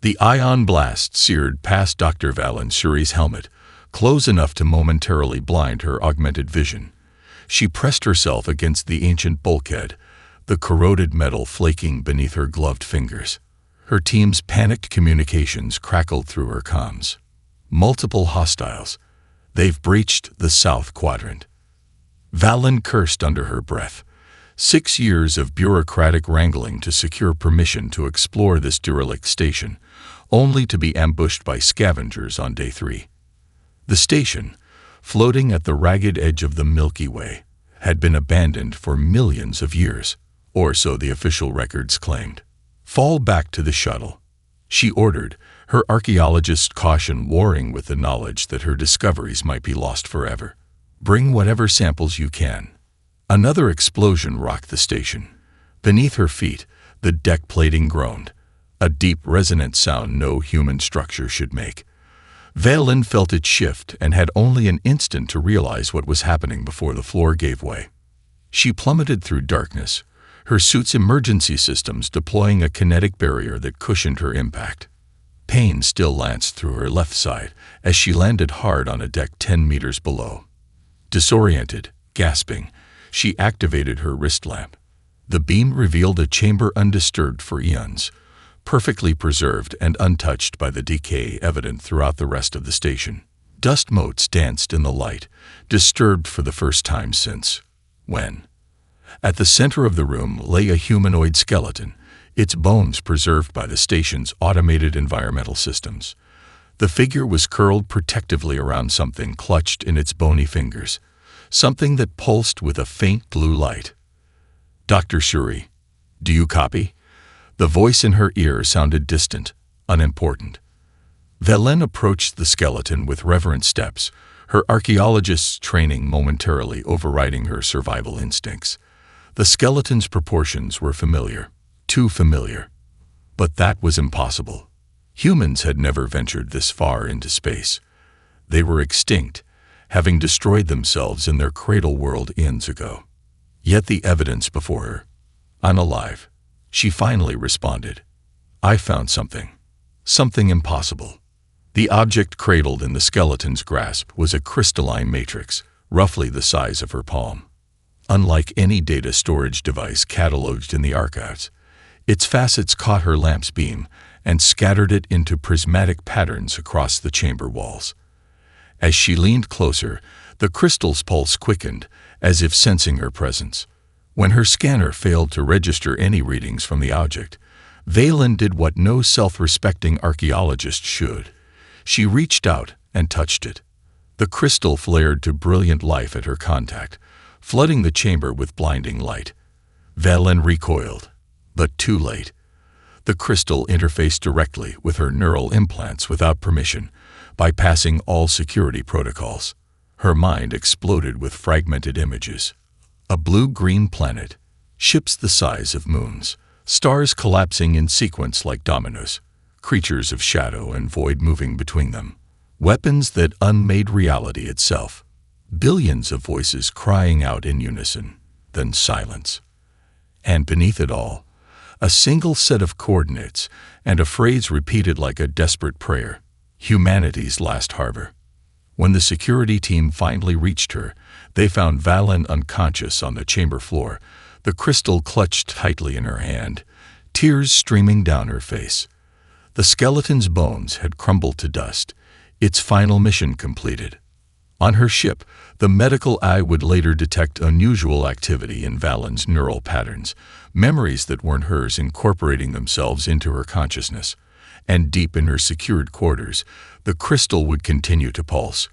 The ion blast seared past Dr. Valen Shuri's helmet, close enough to momentarily blind her augmented vision. She pressed herself against the ancient bulkhead, the corroded metal flaking beneath her gloved fingers. Her team's panicked communications crackled through her comms. Multiple hostiles. They've breached the South Quadrant. Valen cursed under her breath. 6 years of bureaucratic wrangling to secure permission to explore this derelict station, only to be ambushed by scavengers on day 3. The station, floating at the ragged edge of the Milky Way, had been abandoned for millions of years, or so the official records claimed. "Fall back to the shuttle," she ordered, her archaeologist's caution warring with the knowledge that her discoveries might be lost forever. "Bring whatever samples you can." Another explosion rocked the station. Beneath her feet, the deck plating groaned, a deep, resonant sound no human structure should make. Valen felt it shift and had only an instant to realize what was happening before the floor gave way. She plummeted through darkness, her suit's emergency systems deploying a kinetic barrier that cushioned her impact. Pain still lanced through her left side as she landed hard on a deck 10 meters below. Disoriented, gasping, she activated her wrist lamp. The beam revealed a chamber undisturbed for eons, perfectly preserved and untouched by the decay evident throughout the rest of the station. Dust motes danced in the light, disturbed for the first time since when? At the center of the room lay a humanoid skeleton, its bones preserved by the station's automated environmental systems. The figure was curled protectively around something clutched in its bony fingers, something that pulsed with a faint blue light. "Dr. Shuri, do you copy?" The voice in her ear sounded distant, unimportant. Valen approached the skeleton with reverent steps, her archaeologist's training momentarily overriding her survival instincts. The skeleton's proportions were familiar, too familiar. But that was impossible. Humans had never ventured this far into space. They were extinct, having destroyed themselves in their cradle world eons ago. Yet the evidence before her. "I'm alive," she finally responded. "I found something. Something impossible." The object cradled in the skeleton's grasp was a crystalline matrix, roughly the size of her palm. Unlike any data storage device cataloged in the archives, its facets caught her lamp's beam and scattered it into prismatic patterns across the chamber walls. As she leaned closer, the crystal's pulse quickened, as if sensing her presence. When her scanner failed to register any readings from the object, Valen did what no self-respecting archaeologist should. She reached out and touched it. The crystal flared to brilliant life at her contact, flooding the chamber with blinding light. Valen recoiled, but too late. The crystal interfaced directly with her neural implants without permission, bypassing all security protocols. Her mind exploded with fragmented images. A blue-green planet, ships the size of moons, stars collapsing in sequence like dominoes, creatures of shadow and void moving between them, weapons that unmade reality itself, billions of voices crying out in unison, then silence. And beneath it all, a single set of coordinates and a phrase repeated like a desperate prayer: humanity's last harbor. When the security team finally reached her, they found Valen unconscious on the chamber floor, the crystal clutched tightly in her hand, tears streaming down her face. The skeleton's bones had crumbled to dust, its final mission completed. On her ship, the medical eye would later detect unusual activity in Valen's neural patterns, memories that weren't hers incorporating themselves into her consciousness. And deep in her secured quarters, the crystal would continue to pulse,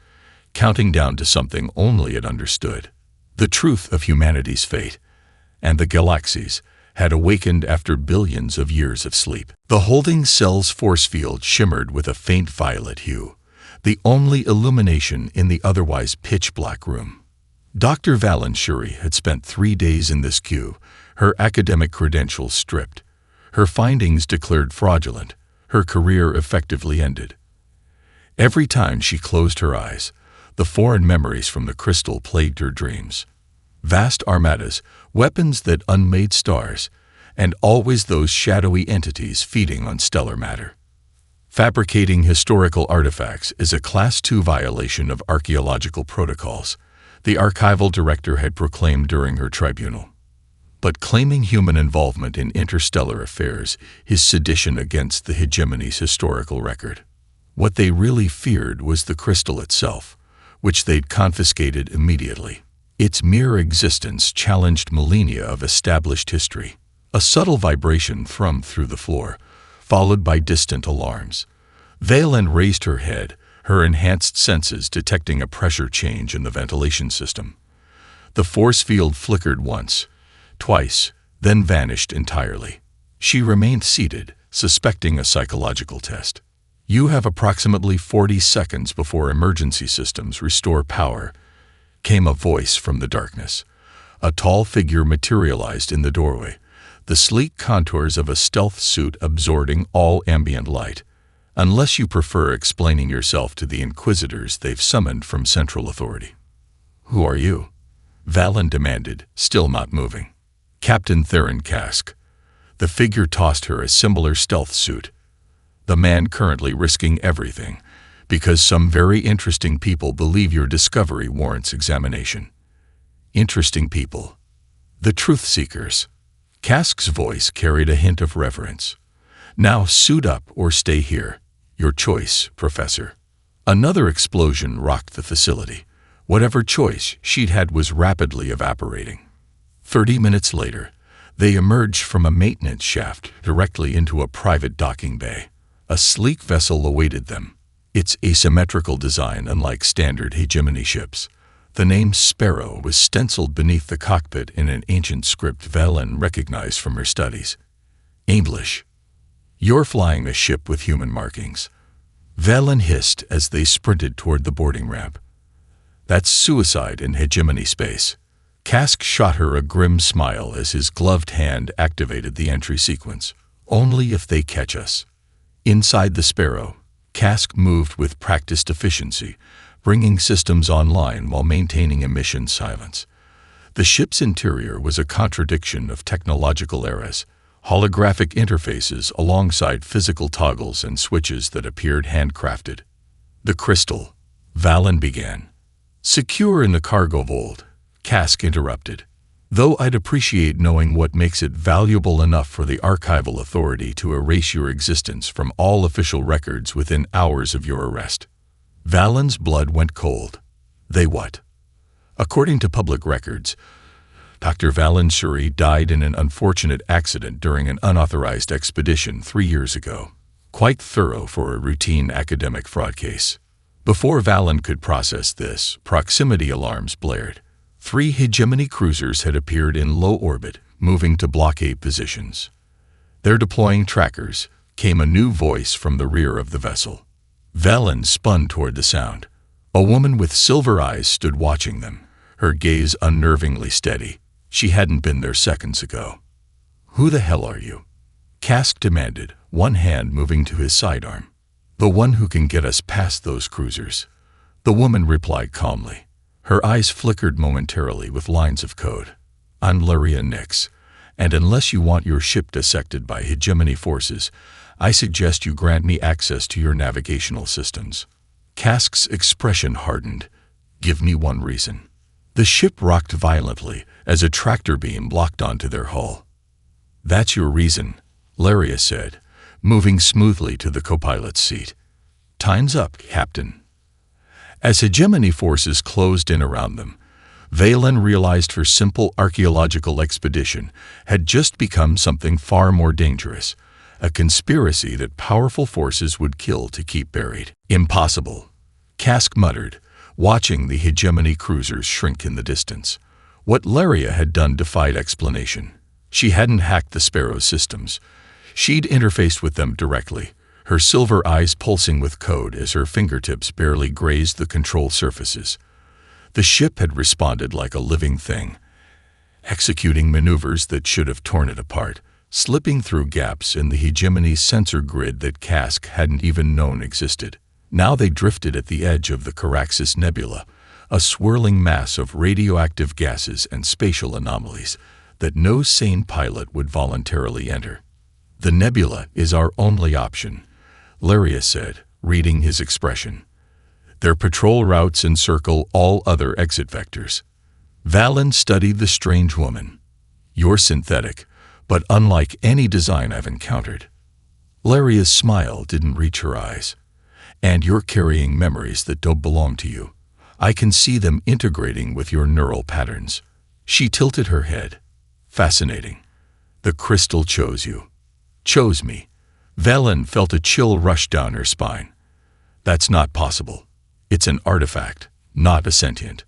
counting down to something only it understood. The truth of humanity's fate, and the galaxies, had awakened after billions of years of sleep. The holding cell's force field shimmered with a faint violet hue, the only illumination in the otherwise pitch-black room. Dr. Valen Shuri had spent 3 days in this queue, her academic credentials stripped, her findings declared fraudulent, her career effectively ended. Every time she closed her eyes, the foreign memories from the crystal plagued her dreams. Vast armadas, weapons that unmade stars, and always those shadowy entities feeding on stellar matter. Fabricating historical artifacts is a Class II violation of archaeological protocols, the archival director had proclaimed during her tribunal. But claiming human involvement in interstellar affairs is sedition against the hegemony's historical record. What they really feared was the crystal itself, which they'd confiscated immediately. Its mere existence challenged millennia of established history. A subtle vibration thrummed through the floor, followed by distant alarms. Valen raised her head, her enhanced senses detecting a pressure change in the ventilation system. The force field flickered once, twice, then vanished entirely. She remained seated, suspecting a psychological test. You have approximately 40 seconds before emergency systems restore power, came a voice from the darkness. A tall figure materialized in the doorway, the sleek contours of a stealth suit absorbing all ambient light. Unless you prefer explaining yourself to the inquisitors they've summoned from Central Authority. Who are you? Valen demanded, still not moving. Captain Theron Kask. The figure tossed her a similar stealth suit. The man currently risking everything, because some very interesting people believe your discovery warrants examination. Interesting people. The Truth Seekers. Kask's voice carried a hint of reverence. Now suit up or stay here. Your choice, Professor. Another explosion rocked the facility. Whatever choice she'd had was rapidly evaporating. 30 minutes later, they emerged from a maintenance shaft directly into a private docking bay. A sleek vessel awaited them, its asymmetrical design unlike standard hegemony ships. The name Sparrow was stenciled beneath the cockpit in an ancient script Valen recognized from her studies. English. You're flying a ship with human markings. Valen hissed as they sprinted toward the boarding ramp. That's suicide in hegemony space. Kask shot her a grim smile as his gloved hand activated the entry sequence. Only if they catch us. Inside the Sparrow, Kask moved with practiced efficiency, bringing systems online while maintaining emission silence. The ship's interior was a contradiction of technological eras. Holographic interfaces alongside physical toggles and switches that appeared handcrafted. The crystal, Valen began. Secure in the cargo vault, Kask interrupted. Though I'd appreciate knowing what makes it valuable enough for the archival authority to erase your existence from all official records within hours of your arrest. Valen's blood went cold. They what? According to public records, Dr. Valen Shuri died in an unfortunate accident during an unauthorized expedition 3 years ago. Quite thorough for a routine academic fraud case. Before Valen could process this, proximity alarms blared. 3 hegemony cruisers had appeared in low orbit, moving to blockade positions. They're deploying trackers, came a new voice from the rear of the vessel. Valen spun toward the sound. A woman with silver eyes stood watching them, her gaze unnervingly steady. She hadn't been there seconds ago. Who the hell are you? Kask demanded, one hand moving to his sidearm. The one who can get us past those cruisers. The woman replied calmly. Her eyes flickered momentarily with lines of code. I'm Laria Nix, and unless you want your ship dissected by hegemony forces, I suggest you grant me access to your navigational systems. Kask's expression hardened. Give me one reason. The ship rocked violently as a tractor beam locked onto their hull. That's your reason, Laria said, moving smoothly to the co-pilot's seat. Time's up, Captain. As hegemony forces closed in around them, Valen realized her simple archaeological expedition had just become something far more dangerous, a conspiracy that powerful forces would kill to keep buried. Impossible, Kask muttered, watching the hegemony cruisers shrink in the distance. What Laria had done defied explanation. She hadn't hacked the Sparrow's systems. She'd interfaced with them directly, her silver eyes pulsing with code as her fingertips barely grazed the control surfaces. The ship had responded like a living thing, executing maneuvers that should have torn it apart, slipping through gaps in the hegemony's sensor grid that Kask hadn't even known existed. Now they drifted at the edge of the Caraxes Nebula, a swirling mass of radioactive gases and spatial anomalies that no sane pilot would voluntarily enter. The nebula is our only option, Laria said, reading his expression. Their patrol routes encircle all other exit vectors. Valen studied the strange woman. You're synthetic, but unlike any design I've encountered. Laria's smile didn't reach her eyes. And you're carrying memories that don't belong to you. I can see them integrating with your neural patterns. She tilted her head. Fascinating. The crystal chose you. Chose me. Valen felt a chill rush down her spine. That's not possible. It's an artifact, not a sentient.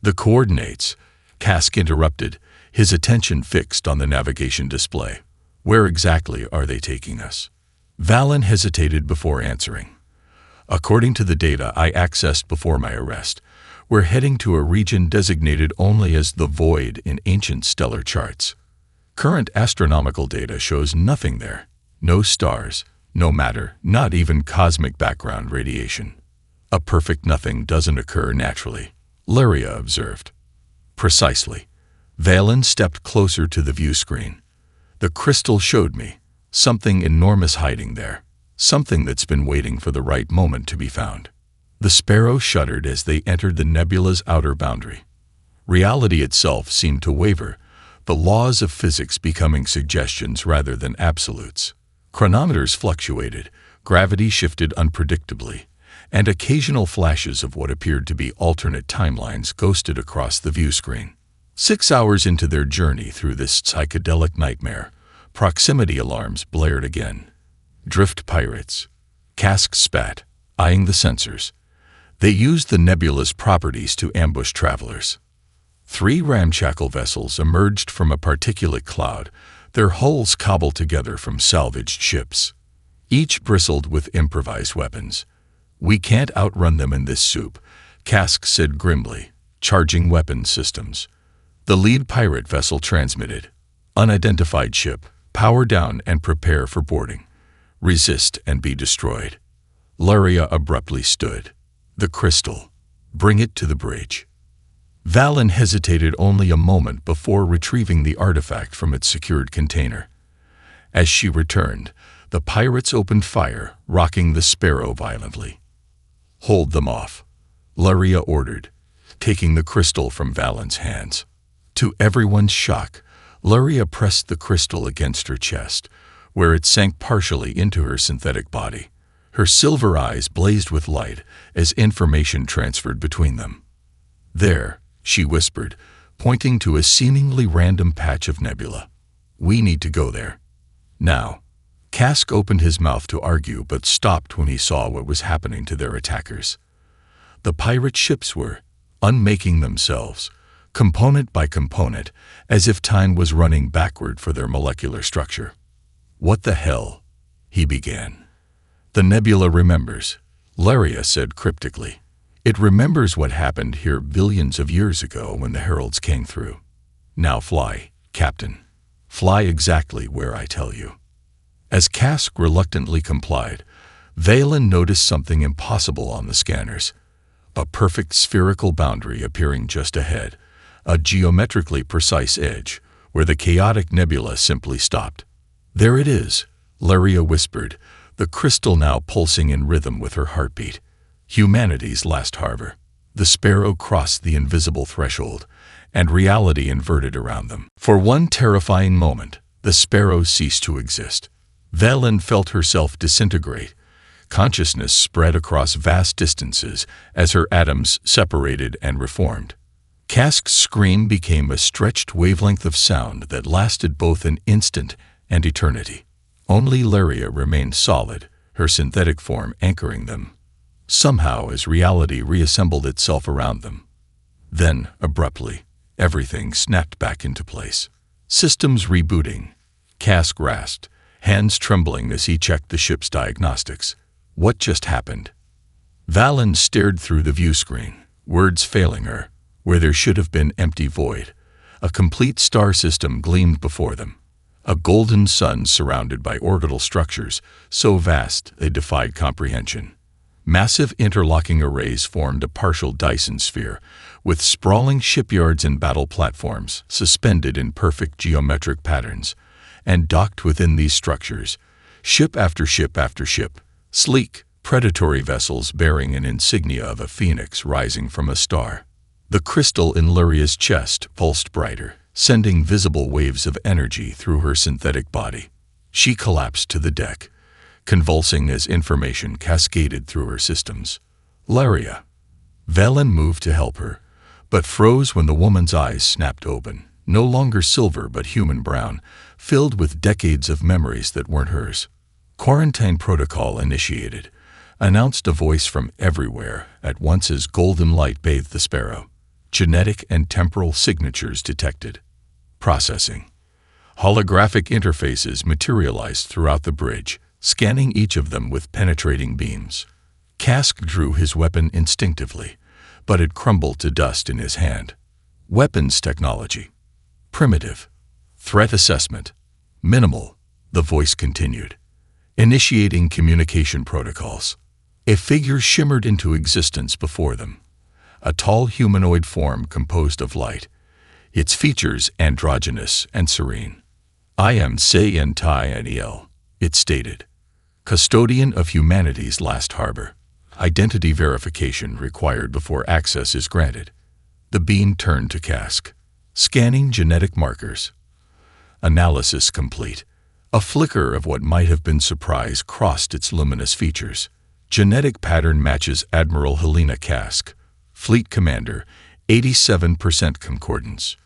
The coordinates, Kask interrupted, his attention fixed on the navigation display. Where exactly are they taking us? Valen hesitated before answering. According to the data I accessed before my arrest, we're heading to a region designated only as the Void in ancient stellar charts. Current astronomical data shows nothing there. No stars, no matter, not even cosmic background radiation. A perfect nothing doesn't occur naturally, Laria observed. Precisely. Valen stepped closer to the view screen. The crystal showed me something enormous hiding there. Something that's been waiting for the right moment to be found. The sparrow shuddered as they entered the nebula's outer boundary. Reality itself seemed to waver, the laws of physics becoming suggestions rather than absolutes. Chronometers fluctuated, gravity shifted unpredictably, and occasional flashes of what appeared to be alternate timelines ghosted across the view screen. 6 hours into their journey through this psychedelic nightmare, proximity alarms blared again. Drift pirates. Kask spat, eyeing the sensors. They used the nebula's properties to ambush travelers. 3 ramshackle vessels emerged from a particulate cloud, their hulls cobbled together from salvaged ships. Each bristled with improvised weapons. We can't outrun them in this soup, Kask said grimly, charging weapons systems. The lead pirate vessel transmitted. Unidentified ship, power down and prepare for boarding. Resist and be destroyed. Laria abruptly stood. The crystal. Bring it to the bridge. Valen hesitated only a moment before retrieving the artifact from its secured container. As she returned, the pirates opened fire, rocking the sparrow violently. Hold them off, Laria ordered, taking the crystal from Valen's hands. To everyone's shock, Laria pressed the crystal against her chest, where it sank partially into her synthetic body. Her silver eyes blazed with light as information transferred between them. There, she whispered, pointing to a seemingly random patch of nebula. We need to go there. Now. Kask opened his mouth to argue but stopped when he saw what was happening to their attackers. The pirate ships were unmaking themselves, component by component, as if time was running backward for their molecular structure. What the hell? He began. The nebula remembers, Laria said cryptically. It remembers what happened here billions of years ago when the heralds came through. Now fly, Captain. Fly exactly where I tell you. As Kask reluctantly complied, Valen noticed something impossible on the scanners. A perfect spherical boundary appearing just ahead, a geometrically precise edge, where the chaotic nebula simply stopped. There it is, Laria whispered, the crystal now pulsing in rhythm with her heartbeat. Humanity's last harbor. The sparrow crossed the invisible threshold, and reality inverted around them. For one terrifying moment, the sparrow ceased to exist. Valen felt herself disintegrate. Consciousness spread across vast distances as her atoms separated and reformed. Kask's scream became a stretched wavelength of sound that lasted both an instant and eternity. Only Laria remained solid, her synthetic form anchoring them. Somehow, as reality reassembled itself around them. Then, abruptly, everything snapped back into place. Systems rebooting. Kask rasped, hands trembling as he checked the ship's diagnostics. What just happened? Valen stared through the view screen, words failing her, where there should have been empty void. A complete star system gleamed before them. A golden sun surrounded by orbital structures, so vast they defied comprehension. Massive interlocking arrays formed a partial Dyson sphere, with sprawling shipyards and battle platforms suspended in perfect geometric patterns. And docked within these structures, ship after ship after ship, sleek, predatory vessels bearing an insignia of a phoenix rising from a star. The crystal in Luria's chest pulsed brighter, sending visible waves of energy through her synthetic body. She collapsed to the deck, convulsing as information cascaded through her systems. Luria. Valen moved to help her, but froze when the woman's eyes snapped open, no longer silver but human brown, filled with decades of memories that weren't hers. Quarantine protocol initiated, announced a voice from everywhere at once as golden light bathed the Sparrow. Genetic and temporal signatures detected. Processing. Holographic interfaces materialized throughout the bridge, scanning each of them with penetrating beams. Kask drew his weapon instinctively, but it crumbled to dust in his hand. Weapons technology. Primitive. Threat assessment. Minimal, the voice continued. Initiating communication protocols. A figure shimmered into existence before them. A tall humanoid form composed of light, its features androgynous and serene. "I am Sci-Fi," it stated. "Custodian of humanity's last harbor. Identity verification required before access is granted." The being turned to Kask. Scanning genetic markers. Analysis complete. A flicker of what might have been surprise crossed its luminous features. Genetic pattern matches Admiral Helena Kask. Fleet Commander, 87% concordance.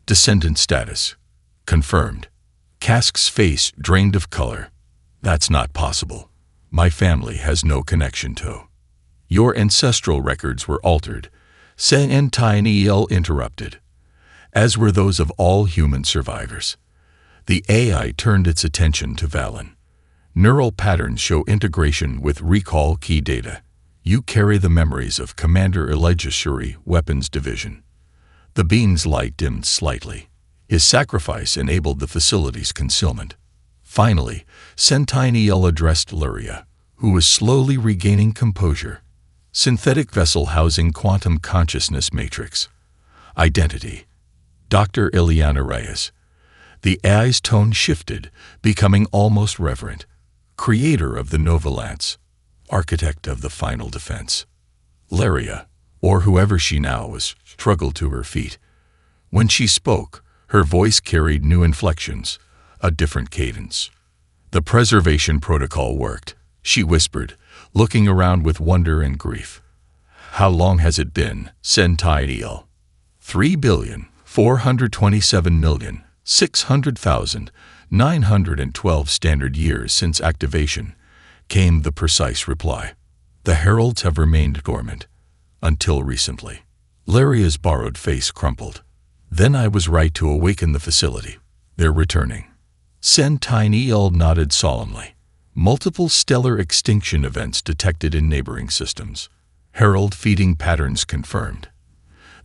Descendant status. Confirmed. Kask's face drained of color. "That's not possible. My family has no connection to." "Your ancestral records were altered," Sci-Fi interrupted, "as were those of all human survivors." The AI turned its attention to Valen. "Neural patterns show integration with recall key data. You carry the memories of Commander Elijah Weapons Division." The being's light dimmed slightly. His sacrifice enabled the facility's concealment. Finally, Sci-Fi addressed Luria, who was slowly regaining composure. "Synthetic vessel housing quantum consciousness matrix. Identity. Dr. Ileana Reyes." The AI's tone shifted, becoming almost reverent. "Creator of the Nova Lance. Architect of the final defense." Luria, or whoever she now was, struggled to her feet. When she spoke, her voice carried new inflections, a different cadence. "The preservation protocol worked," she whispered, looking around with wonder and grief. "How long has it been, Sci-Fi?" 3,427,600,912 standard years since activation, came the precise reply. "The heralds have remained dormant. Until recently." Luria's borrowed face crumpled. "Then I was right to awaken the facility. They're returning." Sci-Fi nodded solemnly. Multiple stellar extinction events detected in neighboring systems. Herald feeding patterns confirmed.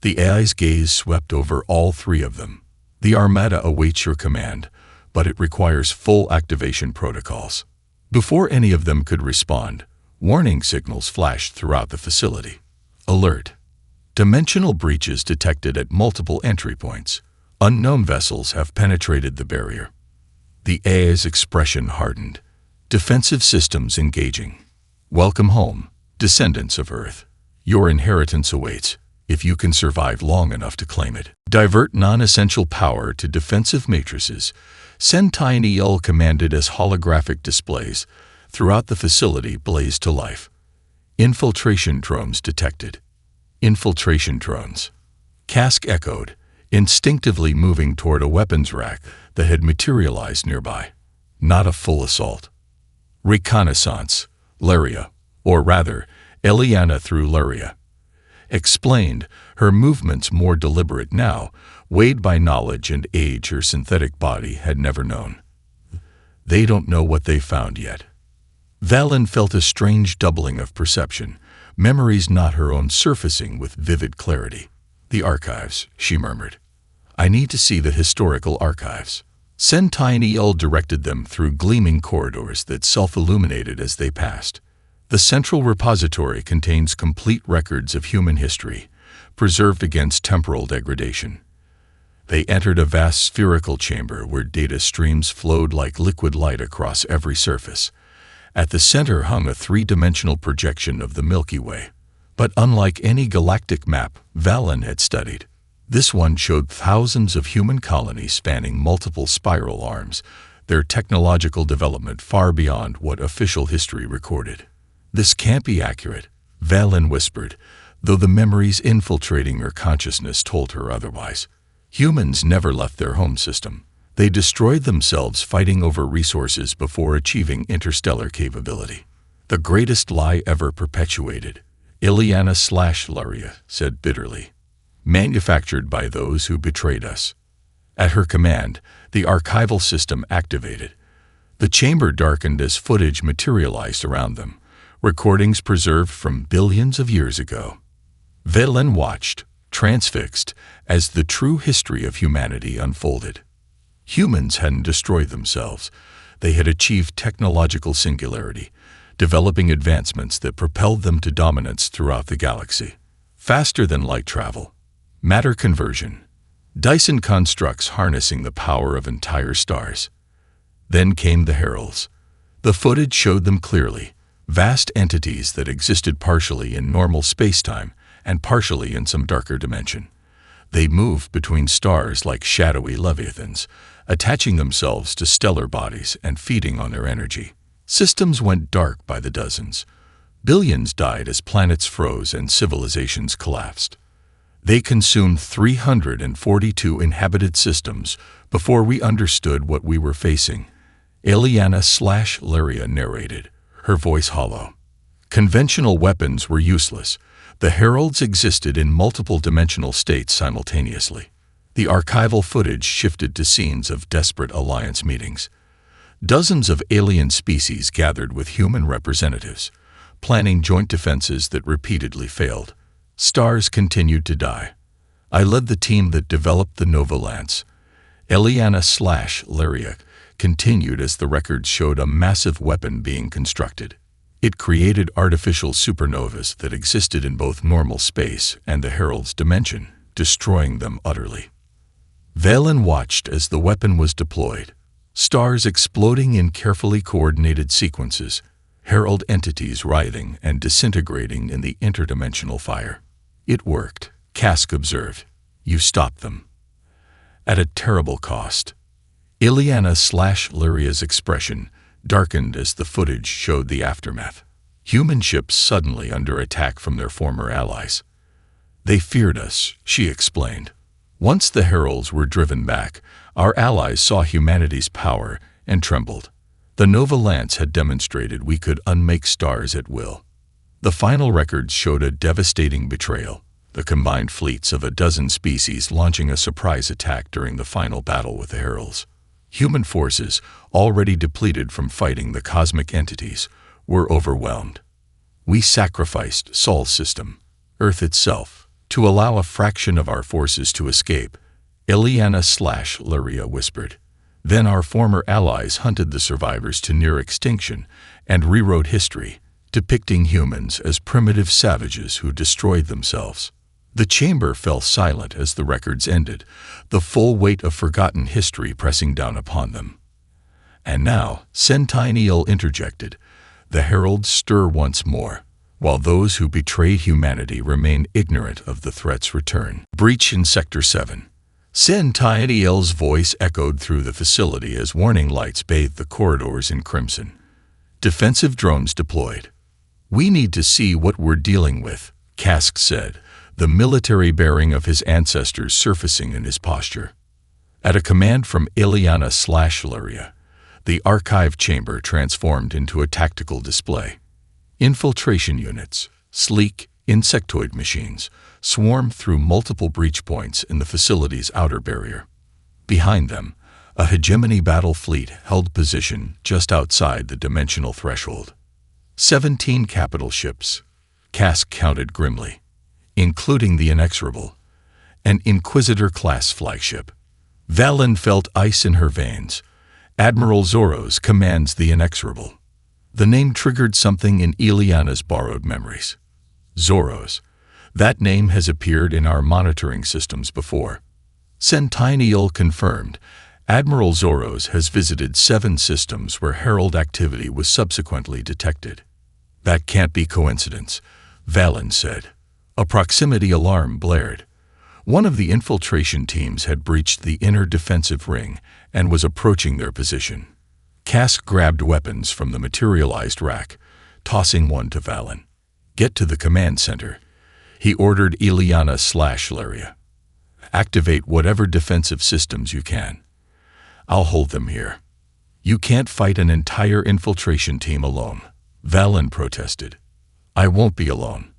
The AI's gaze swept over all three of them. "The Armada awaits your command, but it requires full activation protocols." Before any of them could respond, warning signals flashed throughout the facility. Alert. Dimensional breaches detected at multiple entry points. Unknown vessels have penetrated the barrier. The AI's expression hardened. Defensive systems engaging. "Welcome home, descendants of Earth. Your inheritance awaits, if you can survive long enough to claim it." Divert non-essential power to defensive matrices, Sci-Fi commanded as holographic displays throughout the facility blazed to life. Infiltration drones detected. Infiltration drones. Kask echoed, instinctively moving toward a weapons rack that had materialized nearby. Not a full assault. Reconnaissance, Luria, or rather, Ileana through Luria, explained, her movements more deliberate now, weighed by knowledge and age her synthetic body had never known. "They don't know what they found yet." Valen felt a strange doubling of perception, memories not her own surfacing with vivid clarity. "The archives," she murmured. "I need to see the historical archives." Sci-Fi directed them through gleaming corridors that self-illuminated as they passed. The central repository contains complete records of human history, preserved against temporal degradation. They entered a vast spherical chamber where data streams flowed like liquid light across every surface, At the center hung a three-dimensional projection of the Milky Way. But unlike any galactic map Valen had studied, this one showed thousands of human colonies spanning multiple spiral arms, their technological development far beyond what official history recorded. "This can't be accurate," Valen whispered, though the memories infiltrating her consciousness told her otherwise. Humans never left their home system. They destroyed themselves fighting over resources before achieving interstellar capability. "The greatest lie ever perpetuated," Ileana/Laria said bitterly. "Manufactured by those who betrayed us." At her command, the archival system activated. The chamber darkened as footage materialized around them, recordings preserved from billions of years ago. Velen watched, transfixed, as the true history of humanity unfolded. Humans hadn't destroyed themselves. They had achieved technological singularity, developing advancements that propelled them to dominance throughout the galaxy. Faster than light travel, matter conversion, Dyson constructs harnessing the power of entire stars. Then came the heralds. The footage showed them clearly, vast entities that existed partially in normal spacetime and partially in some darker dimension. They moved between stars like shadowy leviathans, attaching themselves to stellar bodies and feeding on their energy. Systems went dark by the dozens. Billions died as planets froze and civilizations collapsed. They consumed 342 inhabited systems before we understood what we were facing, Ileana/Laria narrated, her voice hollow. Conventional weapons were useless. The heralds existed in multiple dimensional states simultaneously. The archival footage shifted to scenes of desperate alliance meetings. Dozens of alien species gathered with human representatives, planning joint defenses that repeatedly failed. Stars continued to die. I led the team that developed the Nova Lance. Ileana/Laria continued as the records showed a massive weapon being constructed. It created artificial supernovas that existed in both normal space and the Herald's dimension, destroying them utterly. Valen watched as the weapon was deployed. Stars exploding in carefully coordinated sequences, Herald entities writhing and disintegrating in the interdimensional fire. "It worked," Kask observed. "You stopped them." "At a terrible cost." Ileana/Laria's expression darkened as the footage showed the aftermath. Human ships suddenly under attack from their former allies. "They feared us," she explained. "Once the heralds were driven back, our allies saw humanity's power and trembled. The Nova Lance had demonstrated we could unmake stars at will." The final records showed a devastating betrayal, the combined fleets of a dozen species launching a surprise attack during the final battle with the heralds. Human forces, already depleted from fighting the cosmic entities, were overwhelmed. "We sacrificed Sol's system, Earth itself, to allow a fraction of our forces to escape," Ileana/Laria whispered. "Then our former allies hunted the survivors to near extinction and rewrote history, depicting humans as primitive savages who destroyed themselves." The chamber fell silent as the records ended, the full weight of forgotten history pressing down upon them. And now, Centennial interjected, "The heralds stir once more, while those who betrayed humanity remain ignorant of the threat's return." Breach in Sector 7. Centennial's voice echoed through the facility as warning lights bathed the corridors in crimson. "Defensive drones deployed." "We need to see what we're dealing with," Kask said, the military bearing of his ancestors surfacing in his posture. At a command from Ileana/Laria, the archive chamber transformed into a tactical display. Infiltration units, sleek, insectoid machines, swarmed through multiple breach points in the facility's outer barrier. Behind them, a hegemony battle fleet held position just outside the dimensional threshold. 17 capital ships, Kask counted grimly, including the Inexorable, an Inquisitor-class flagship. Valen felt ice in her veins. Admiral Zoros commands the Inexorable. The name triggered something in Ileana's borrowed memories. Zoros. That name has appeared in our monitoring systems before. Centennial confirmed, Admiral Zoros has visited 7 systems where Herald activity was subsequently detected. That can't be coincidence, Valen said. A proximity alarm blared. One of the infiltration teams had breached the inner defensive ring and was approaching their position. Cask grabbed weapons from the materialized rack, tossing one to Valen. "Get to the command center," he ordered Ileana/Laria. "Activate whatever defensive systems you can. I'll hold them here." "You can't fight an entire infiltration team alone," Valen protested. "I won't be alone."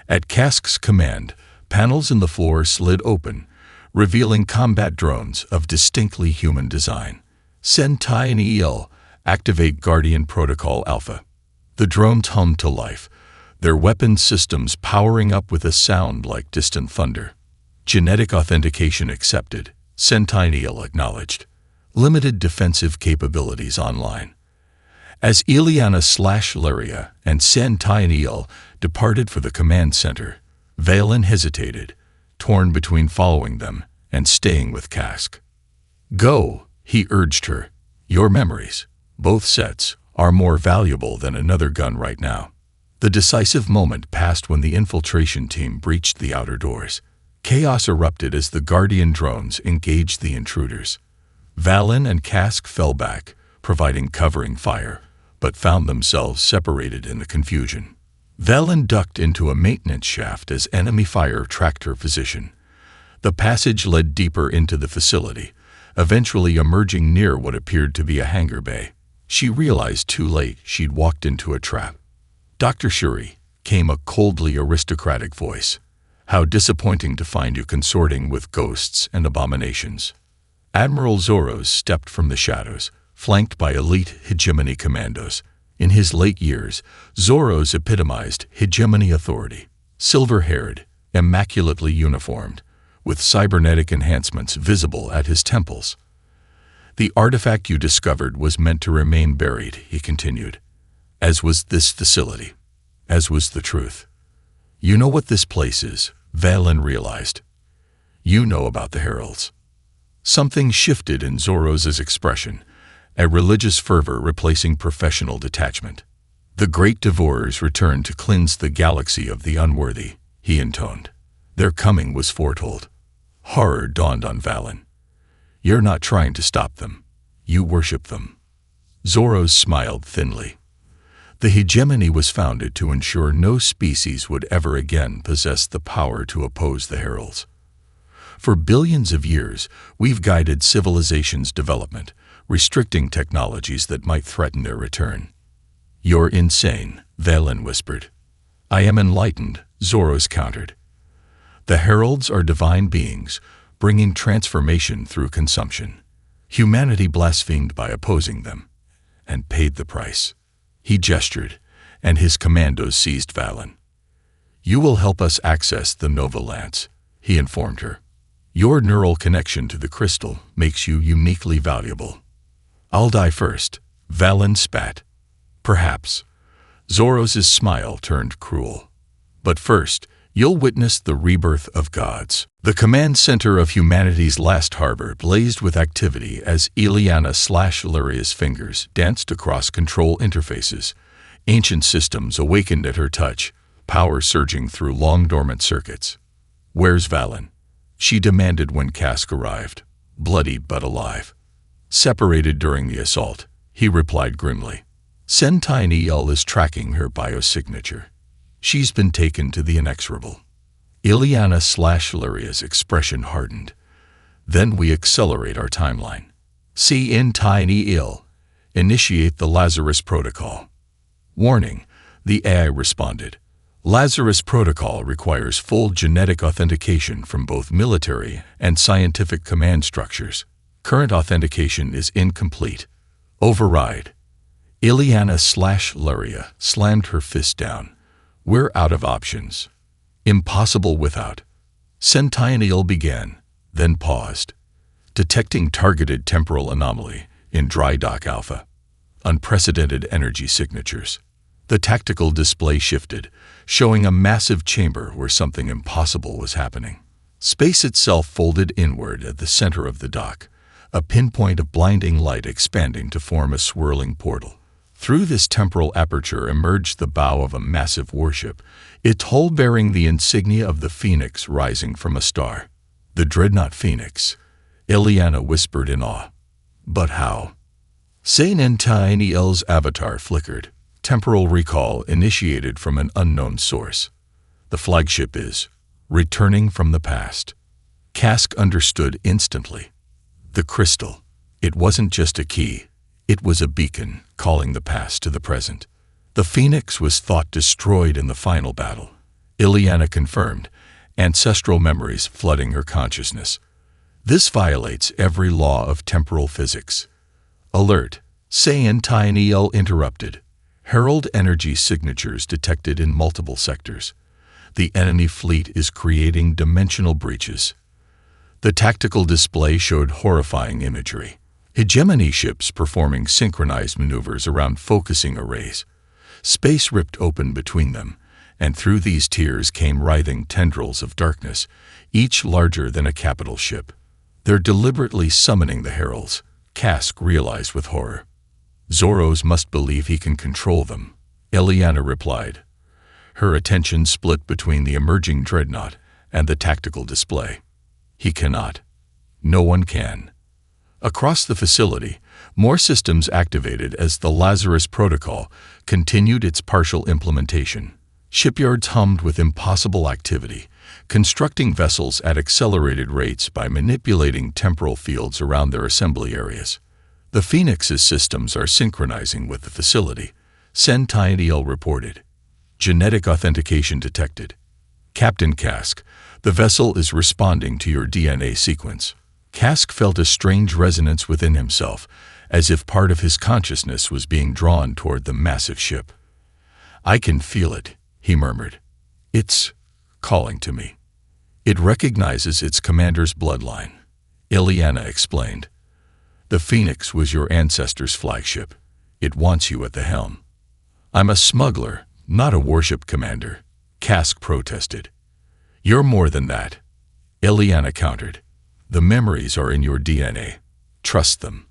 At Cask's command, panels in the floor slid open, revealing combat drones of distinctly human design. "Sentai and EL, activate Guardian Protocol Alpha." The drones hummed to life, their weapon systems powering up with a sound like distant thunder. "Genetic authentication accepted," Sentai EL acknowledged. "Limited defensive capabilities online." As Ileana/Laria and Sentai EL departed for the command center, Valen hesitated, torn between following them and staying with Cask. "Go," he urged her. "Your memories, both sets, are more valuable than another gun right now." The decisive moment passed when the infiltration team breached the outer doors. Chaos erupted as the Guardian drones engaged the intruders. Valen and Cask fell back, providing covering fire, but found themselves separated in the confusion. Valen ducked into a maintenance shaft as enemy fire tracked her position. The passage led deeper into the facility, eventually emerging near what appeared to be a hangar bay. She realized too late she'd walked into a trap. "Dr. Shuri," came a coldly aristocratic voice. "How disappointing to find you consorting with ghosts and abominations." Admiral Zoros stepped from the shadows, flanked by elite hegemony commandos. In his late years, Zoros epitomized hegemony authority. Silver-haired, immaculately uniformed, with cybernetic enhancements visible at his temples. "The artifact you discovered was meant to remain buried," he continued. "As was this facility. As was the truth." "You know what this place is," Valen realized. "You know about the Heralds." Something shifted in Zoros's expression, a religious fervor replacing professional detachment. "The great devourers returned to cleanse the galaxy of the unworthy," he intoned. "Their coming was foretold." Horror dawned on Valen. "You're not trying to stop them. You worship them." Zoros smiled thinly. "The hegemony was founded to ensure no species would ever again possess the power to oppose the Heralds. For billions of years, we've guided civilization's development, restricting technologies that might threaten their return." "You're insane," Valen whispered. "I am enlightened," Zoros countered. "The Heralds are divine beings, bringing transformation through consumption. Humanity blasphemed by opposing them, and paid the price." He gestured, and his commandos seized Valen. "You will help us access the Nova Lance," he informed her. "Your neural connection to the crystal makes you uniquely valuable." "I'll die first," Valen spat. "Perhaps." Zoros's smile turned cruel. "But first, you'll witness the rebirth of gods." The command center of humanity's last harbor blazed with activity as Ileana/Laria's fingers danced across control interfaces. Ancient systems awakened at her touch, power surging through long-dormant circuits. "Where's Valen?" she demanded when Cask arrived, bloody but alive. "Separated during the assault," he replied grimly. "Sentai EL is tracking her biosignature. She's been taken to the inexorable." Ileana/Laria's expression hardened. "Then we accelerate our timeline. Sentai EL, initiate the Lazarus Protocol." "Warning," the AI responded. "Lazarus Protocol requires full genetic authentication from both military and scientific command structures. Current authentication is incomplete. Override." Ileana/Laria slammed her fist down. "We're out of options. Impossible without." Sentai EL began, then paused. "Detecting targeted temporal anomaly in Dry Dock Alpha. Unprecedented energy signatures." The tactical display shifted, showing a massive chamber where something impossible was happening. Space itself folded inward at the center of the dock, a pinpoint of blinding light expanding to form a swirling portal. Through this temporal aperture emerged the bow of a massive warship, its hull bearing the insignia of the Phoenix rising from a star. The dreadnought Phoenix, Ileana whispered in awe. But how? Sain-N-Tiny-L's avatar flickered, temporal recall initiated from an unknown source. The flagship is returning from the past. Kask understood instantly. The crystal. It wasn't just a key. It was a beacon, calling the past to the present. The Phoenix was thought destroyed in the final battle. Ileana confirmed, ancestral memories flooding her consciousness. This violates every law of temporal physics. Alert! Sain-Tiny-L interrupted. Herald energy signatures detected in multiple sectors. The enemy fleet is creating dimensional breaches. The tactical display showed horrifying imagery. Hegemony ships performing synchronized maneuvers around focusing arrays. Space ripped open between them, and through these tiers came writhing tendrils of darkness, each larger than a capital ship. They're deliberately summoning the heralds, Kask realized with horror. Zoros must believe he can control them, Ileana replied. Her attention split between the emerging dreadnought and the tactical display. He cannot. No one can. Across the facility, more systems activated as the Lazarus Protocol continued its partial implementation. Shipyards hummed with impossible activity, constructing vessels at accelerated rates by manipulating temporal fields around their assembly areas. The Phoenix's systems are synchronizing with the facility, Sain-Tiny-L reported. Genetic authentication detected. Captain Kask, the vessel is responding to your DNA sequence. Kask felt a strange resonance within himself, as if part of his consciousness was being drawn toward the massive ship. I can feel it, he murmured. It's calling to me. It recognizes its commander's bloodline, Ileana explained. The Phoenix was your ancestor's flagship. It wants you at the helm. I'm a smuggler, not a warship commander, Kask protested. You're more than that, Ileana countered. The memories are in your DNA. Trust them.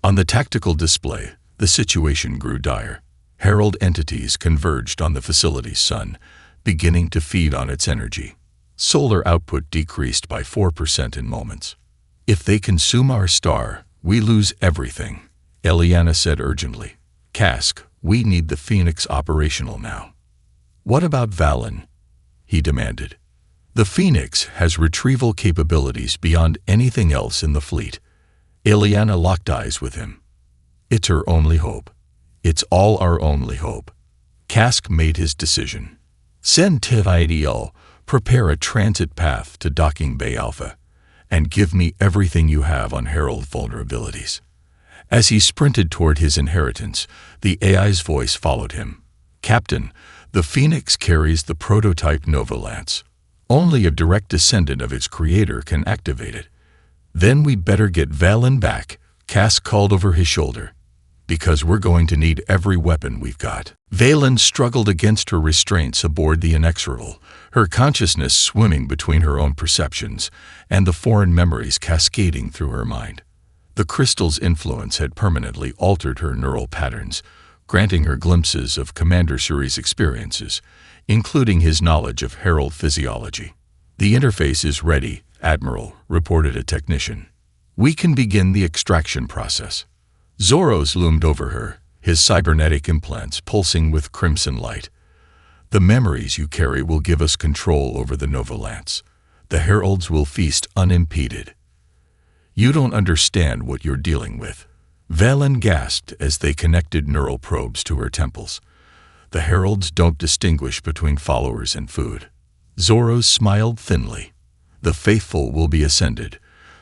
On the tactical display, the situation grew dire. Herald entities converged on the facility's sun, beginning to feed on its energy. Solar output decreased by 4% in moments. If they consume our star, we lose everything, Ileana said urgently. Kask, we need the Phoenix operational now. What about Valen? He demanded. The Phoenix has retrieval capabilities beyond anything else in the fleet. Ileana locked eyes with him. It's her only hope. It's all our only hope. Kask made his decision. Send Sain-Tiny-L, prepare a transit path to Docking Bay Alpha, and give me everything you have on Herald vulnerabilities. As he sprinted toward his inheritance, the AI's voice followed him. Captain, the Phoenix carries the prototype Nova Lance. Only a direct descendant of its creator can activate it. Then we better get Valen back, Kask called over his shoulder. Because we're going to need every weapon we've got. Valen struggled against her restraints aboard the Inexorable, her consciousness swimming between her own perceptions and the foreign memories cascading through her mind. The crystal's influence had permanently altered her neural patterns, granting her glimpses of Commander Suri's experiences, including his knowledge of Herald physiology. The interface is ready, Admiral, reported a technician. We can begin the extraction process. Zoros loomed over her, his cybernetic implants pulsing with crimson light. The memories you carry will give us control over the Nova Lance. The Heralds will feast unimpeded. You don't understand what you're dealing with. Valen gasped as they connected neural probes to her temples. The Heralds don't distinguish between followers and food. Zoros smiled thinly. The faithful will be ascended,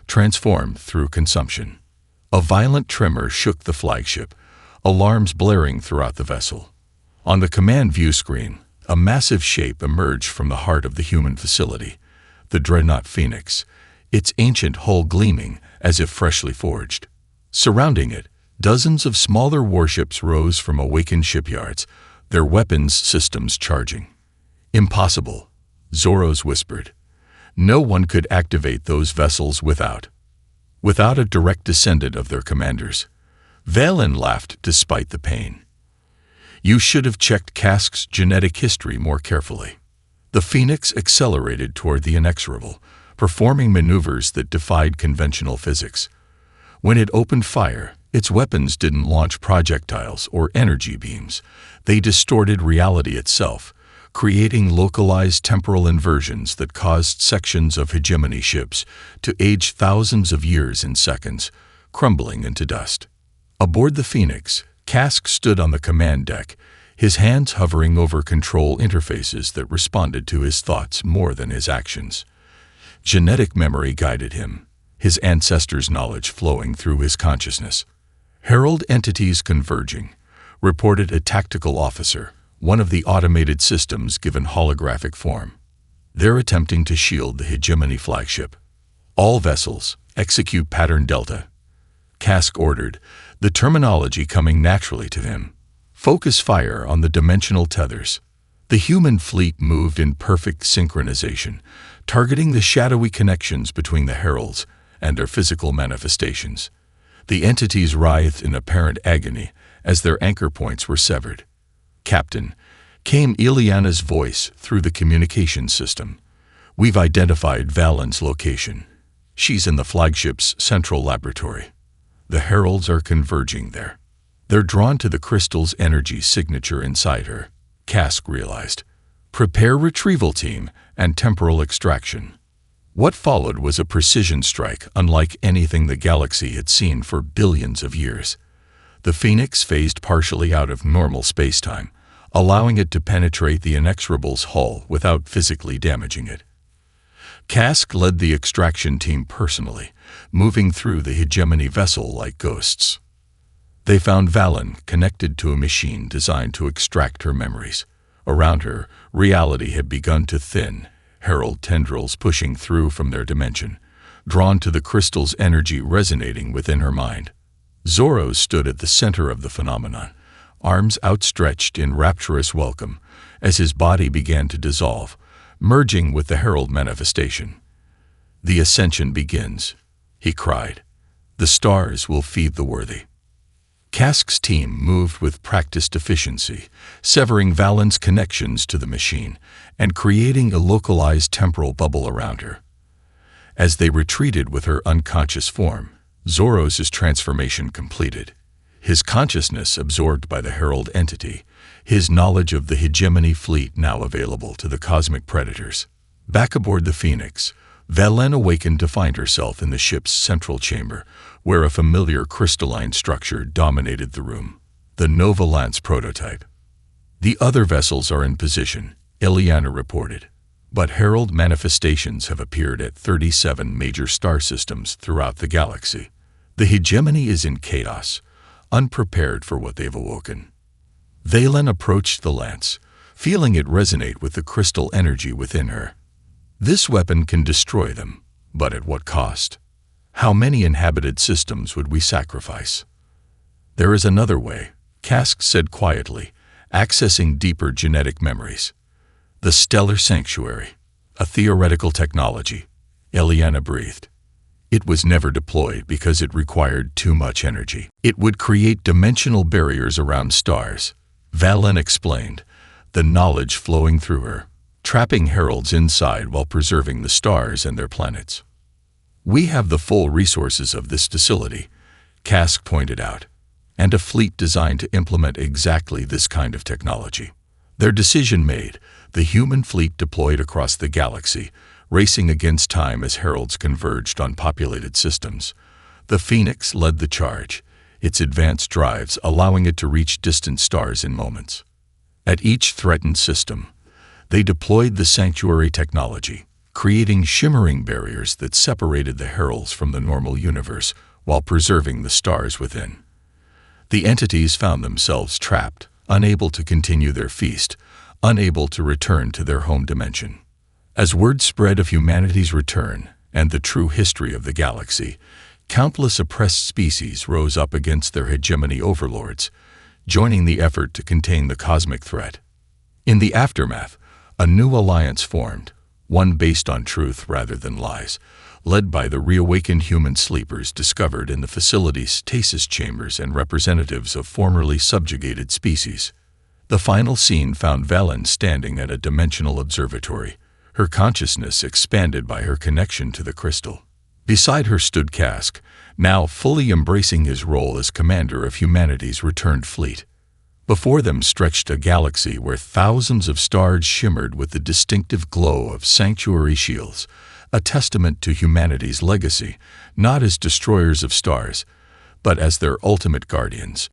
transformed through consumption. A violent tremor shook the flagship, alarms blaring throughout the vessel. On the command view screen, a massive shape emerged from the heart of the human facility, the dreadnought Phoenix, its ancient hull gleaming as if freshly forged. Surrounding it, dozens of smaller warships rose from awakened shipyards, their weapons systems charging. Impossible, Zoros whispered. No one could activate those vessels without. without a direct descendant of their commanders. Valen laughed despite the pain. You should have checked Kask's genetic history more carefully. The Phoenix accelerated toward the inexorable, performing maneuvers that defied conventional physics. When it opened fire, its weapons didn't launch projectiles or energy beams. They distorted reality itself, creating localized temporal inversions that caused sections of hegemony ships to age thousands of years in seconds, crumbling into dust. Aboard the Phoenix, Kask stood on the command deck, his hands hovering over control interfaces that responded to his thoughts more than his actions. Genetic memory guided him, his ancestors' knowledge flowing through his consciousness. Herald entities converging, reported a tactical officer, one of the automated systems given holographic form. They're attempting to shield the hegemony flagship. All vessels, execute pattern Delta. Kask ordered, the terminology coming naturally to him. Focus fire on the dimensional tethers. The human fleet moved in perfect synchronization, targeting the shadowy connections between the heralds and their physical manifestations. The entities writhed in apparent agony as their anchor points were severed. Captain, came Ileana's voice through the communication system. We've identified Valen's location. She's in the flagship's central laboratory. The heralds are converging there. They're drawn to the crystal's energy signature inside her, Kask realized. Prepare retrieval team and temporal extraction. What followed was a precision strike unlike anything the galaxy had seen for billions of years. The Phoenix phased partially out of normal spacetime, allowing it to penetrate the inexorable's hull without physically damaging it. Kask led the extraction team personally, moving through the hegemony vessel like ghosts. They found Valen connected to a machine designed to extract her memories. Around her, reality had begun to thin, herald tendrils pushing through from their dimension, drawn to the crystal's energy resonating within her mind. Zorro stood at the center of the phenomenon, arms outstretched in rapturous welcome, as his body began to dissolve, merging with the herald manifestation. The ascension begins, he cried. The stars will feed the worthy. Kask's team moved with practiced efficiency, severing Valen's connections to the machine and creating a localized temporal bubble around her. As they retreated with her unconscious form, Zorro's transformation completed. His consciousness absorbed by the herald entity, his knowledge of the hegemony fleet now available to the cosmic predators. Back aboard the Phoenix, Valen awakened to find herself in the ship's central chamber, where a familiar crystalline structure dominated the room, the Nova Lance prototype. The other vessels are in position, Ileana reported, but herald manifestations have appeared at 37 major star systems throughout the galaxy. The hegemony is in chaos, unprepared for what they've awoken. Valen approached the lance, feeling it resonate with the crystal energy within her. This weapon can destroy them, but at what cost? How many inhabited systems would we sacrifice? There is another way, Kask said quietly, accessing deeper genetic memories. The Stellar Sanctuary, a theoretical technology, Ileana breathed. It was never deployed because it required too much energy. It would create dimensional barriers around stars, Valen explained, the knowledge flowing through her, trapping heralds inside while preserving the stars and their planets. We have the full resources of this facility, Kask pointed out, and a fleet designed to implement exactly this kind of technology. Their decision made, the human fleet deployed across the galaxy, racing against time as heralds converged on populated systems. The Phoenix led the charge, its advanced drives allowing it to reach distant stars in moments. At each threatened system, they deployed the sanctuary technology, creating shimmering barriers that separated the heralds from the normal universe while preserving the stars within. The entities found themselves trapped, unable to continue their feast, unable to return to their home dimension. As word spread of humanity's return and the true history of the galaxy, countless oppressed species rose up against their hegemony overlords, joining the effort to contain the cosmic threat. In the aftermath, a new alliance formed, one based on truth rather than lies, led by the reawakened human sleepers discovered in the facility's stasis chambers and representatives of formerly subjugated species. The final scene found Valen standing at a dimensional observatory, her consciousness expanded by her connection to the crystal. Beside her stood Kask, now fully embracing his role as commander of humanity's returned fleet. Before them stretched a galaxy where thousands of stars shimmered with the distinctive glow of sanctuary shields, a testament to humanity's legacy, not as destroyers of stars, but as their ultimate guardians.